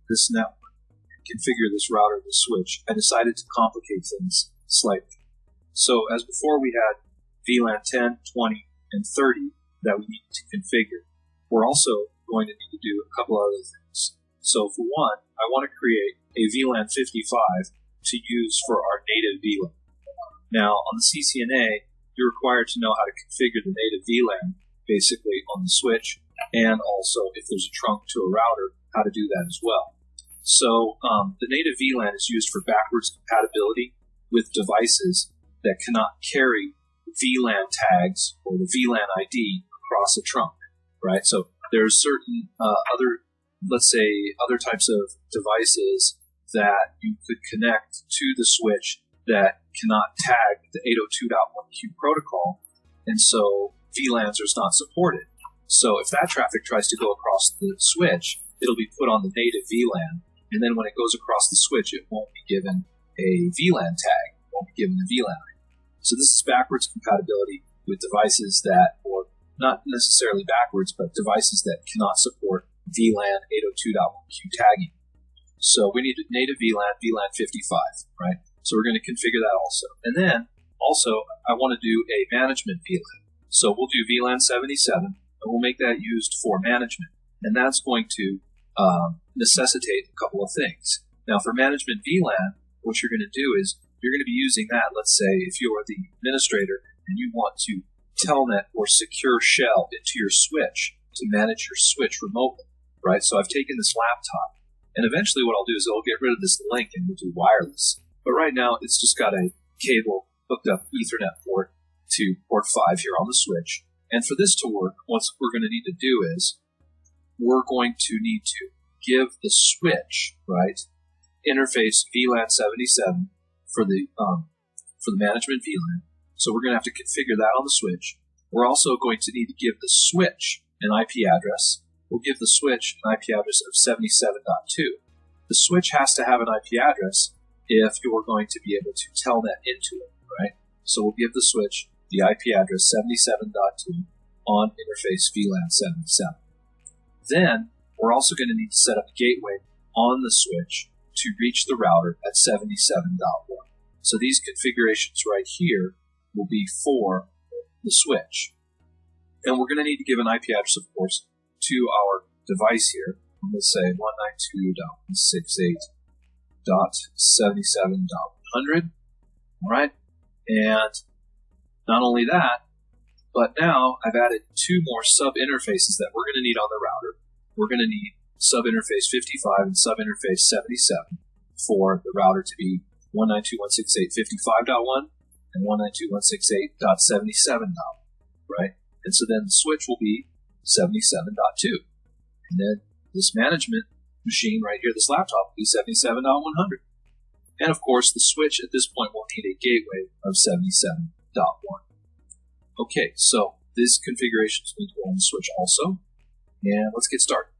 this network, configure this router, this switch, I decided to complicate things slightly. So as before we had VLAN 10, 20, and 30 that we needed to configure. We're also going to need to do a couple other things. So for one, I want to create a VLAN 55 to use for our native VLAN. Now on the CCNA, you're required to know how to configure the native VLAN basically on the switch, and also if there's a trunk to a router, how to do that as well. So the native VLAN is used for backwards compatibility with devices that cannot carry VLAN tags or the VLAN ID across a trunk, right? So there's certain other types of devices that you could connect to the switch that cannot tag the 802.1q protocol, and so VLANs are not supported. So if that traffic tries to go across the switch, it'll be put on the native VLAN, and then when it goes across the switch, it won't be given a VLAN tag, it won't be given the VLAN ID. So this is backwards compatibility with devices that, or not necessarily backwards, but devices that cannot support VLAN 802.1q tagging. So we need a native VLAN, VLAN 55, right? So we're going to configure that also. And then also I want to do a management VLAN. So we'll do VLAN 77, and we'll make that used for management. And that's going to necessitate a couple of things. Now for management VLAN, what you're going to do is you're going to be using that, let's say, if you are the administrator and you want to telnet or secure shell into your switch to manage your switch remotely, right? So I've taken this laptop, and eventually what I'll do is I'll get rid of this link and we'll do wireless. But right now it's just got a cable hooked up Ethernet port to port 5 here on the switch. And for this to work, what we're going to need to do is we're going to need to give the switch, right, interface VLAN 77 for the management VLAN. So we're going to have to configure that on the switch. We're also going to need to give the switch an IP address. We'll give the switch an IP address of 77.2. The switch has to have an IP address if you're going to be able to telnet into it, right? So we'll give the switch the IP address 77.2 on interface VLAN 77. Then we're also going to need to set up a gateway on the switch to reach the router at 77.1. So these configurations right here will be for the switch. And we're going to need to give an IP address, of course, to our device here. Let's say 192.168.77.100. All right. And not only that, but now I've added two more sub-interfaces that we're going to need on the router. We're going to need sub-interface 55 and sub-interface 77 for the router to be 192.168.55.1 and 192.168.77.1, right? And so then the switch will be 77.2. And then this management machine right here, this laptop, will be 77.100. And of course, the switch at this point will need a gateway of 77.1. Okay, so this configuration is going to go on the switch also. And let's get started.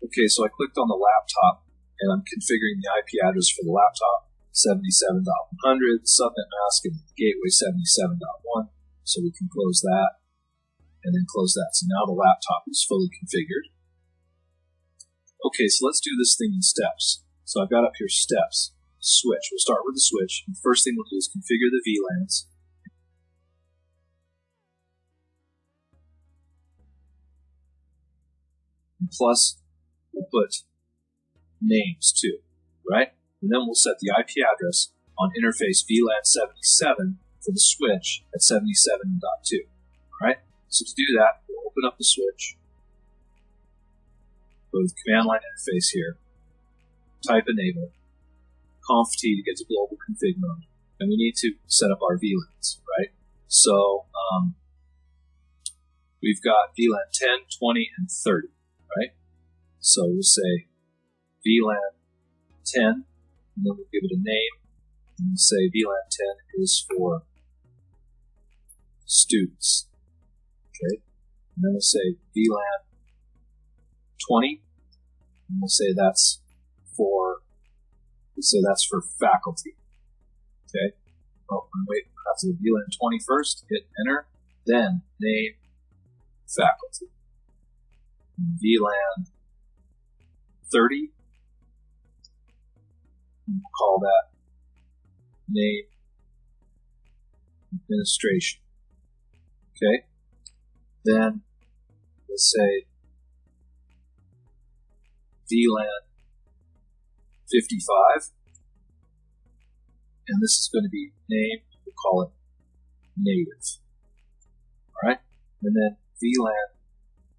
Okay, so I clicked on the laptop, and I'm configuring the IP address for the laptop, 77.100, subnet mask, and gateway 77.1. So we can close that, and then close that. So now the laptop is fully configured. Okay, so let's do this thing in steps. So I've got up here steps, switch. We'll start with the switch. And the first thing we'll do is configure the VLANs. And plus, we'll put names too, right? And then we'll set the IP address on interface VLAN 77 for the switch at 77.2, right? So to do that, we'll open up the switch, go to the command line interface here, type enable, conf t to get to global config mode, and we need to set up our VLANs, right? So we've got VLAN 10, 20, and 30, right? So we'll say VLAN 10, and then we'll give it a name, and we'll say VLAN 10 is for students, okay? And then we'll say VLAN 20, and we'll say that's for faculty, okay? Oh, wait, I have to do VLAN 20 first, hit enter, then name faculty. And VLAN 30. We'll call that name administration. Okay. Then let's say VLAN 55. And this is going to be name, we'll call it native. Alright? And then VLAN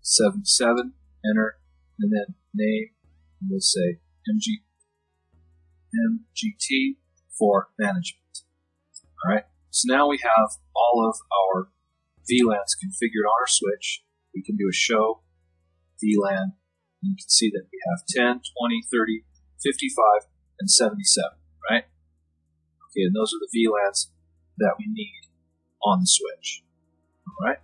77, enter, and then name, and we'll say MGT for management. Alright? So now we have all of our VLANs configured on our switch. We can do a show VLAN, and you can see that we have 10, 20, 30, 55, and 77, right? Okay, and those are the VLANs that we need on the switch. Alright?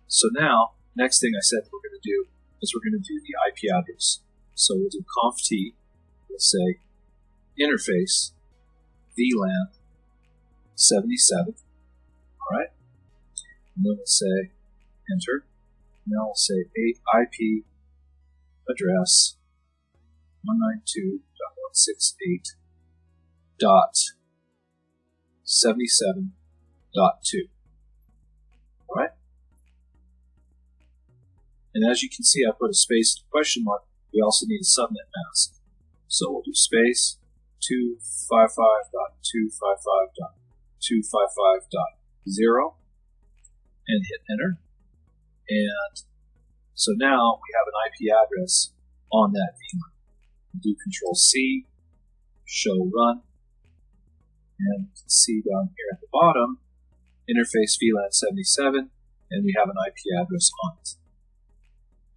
So now, next thing I said we're going to do is we're going to do the IP address. So we'll do conft, we'll say interface VLAN 77. Alright? And then we'll say enter. Now we'll say IP address 192.168.77.2. Alright? And as you can see, I put a space and a question mark. We also need a subnet mask. So we'll do space 255.255.255.0 and hit enter. And so now we have an IP address on that VLAN. We'll do Control C, show run, and you can see down here at the bottom, interface VLAN 77, and we have an IP address on it.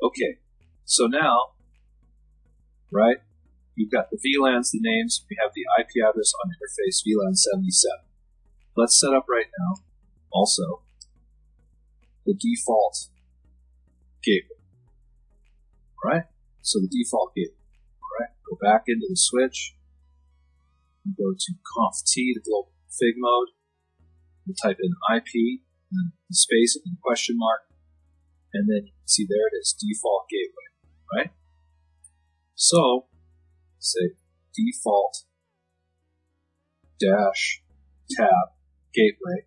Okay, so now, right, you've got the VLANs, the names, we have the IP address on interface VLAN 77. Let's set up right now, also, the default gateway. Alright, so the default gateway. Alright, go back into the switch, and go to conft, the global config mode, we'll type in IP, and the space and the question mark, and then you can see there it is, default gateway, right? So, say default dash tab gateway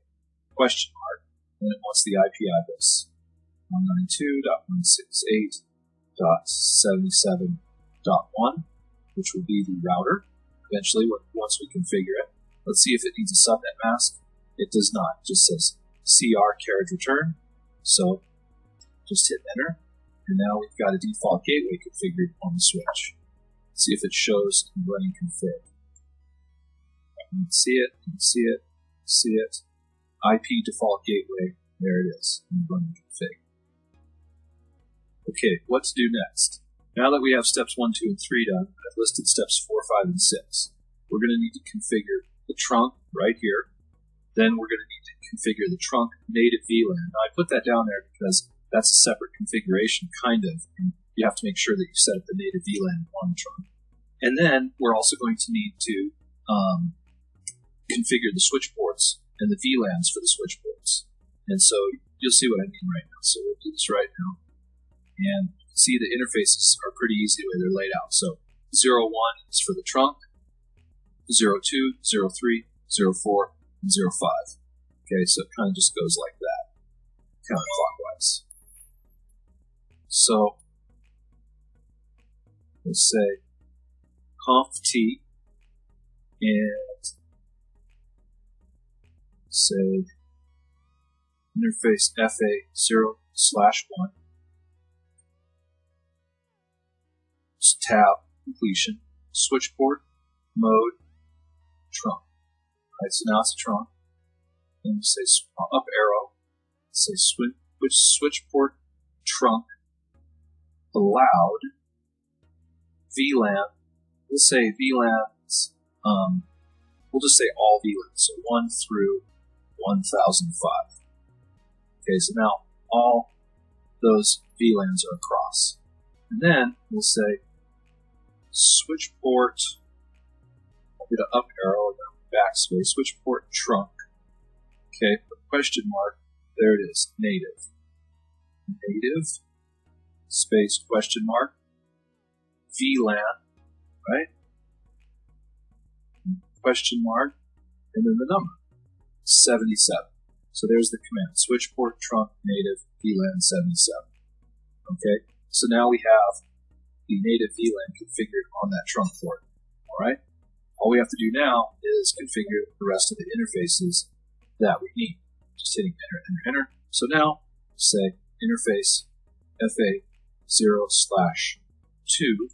question mark, and it wants the IP address 192.168.77.1, which will be the router eventually once we configure it. Let's see if it needs a subnet mask. It does not. It just says CR carriage return. So just hit enter, and now we've got a default gateway configured on the switch. Let's see if it shows in running config. You can see it, you can see it, see it. IP default gateway, there it is, in running config. Okay, what to do next? Now that we have steps 1, 2, and 3 done, I've listed steps 4, 5, and 6. We're going to need to configure the trunk right here. Then we're going to need to configure the trunk native VLAN. Now I put that down there because that's a separate configuration, kind of, and you have to make sure that you set up the native VLAN on the trunk. And then we're also going to need to configure the switch ports and the VLANs for the switch ports. And so you'll see what I mean right now. So we'll do this right now. And see the interfaces are pretty easy the way they're laid out. So 01 is for the trunk, 02, 03, 04, and 05. Okay, so it kind of just goes like that, counterclockwise. So let's say conft and say interface FA0/1 tab completion switch port mode trunk. Alright, so now it's a trunk. Then we say up arrow, say switch port trunk allowed VLAN. We'll say VLANs, we'll just say all VLANs, so 1 through 1005. Okay, so now all those VLANs are across. And then we'll say switch port, I'll get an up arrow and then backspace, switch port trunk. Okay, question mark, there it is, native. Native, space, question mark, VLAN, right? Question mark, and then the number, 77. So there's the command, switch port trunk native VLAN 77. Okay, so now we have the native VLAN configured on that trunk port. All right, all we have to do now is configure the rest of the interfaces that we need. Just hitting enter, enter, enter. So now say interface FA0/2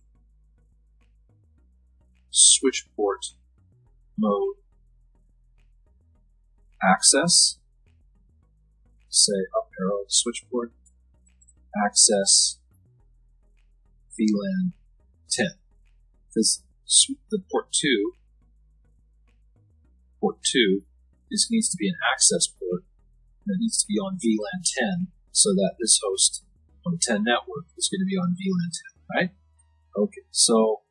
switch port mode access. Say up arrow switch port access VLAN 10. Because the port 2 needs to be an access port, and it needs to be on VLAN 10 so that this host on the 10 network is going to be on VLAN 10, right? Okay, so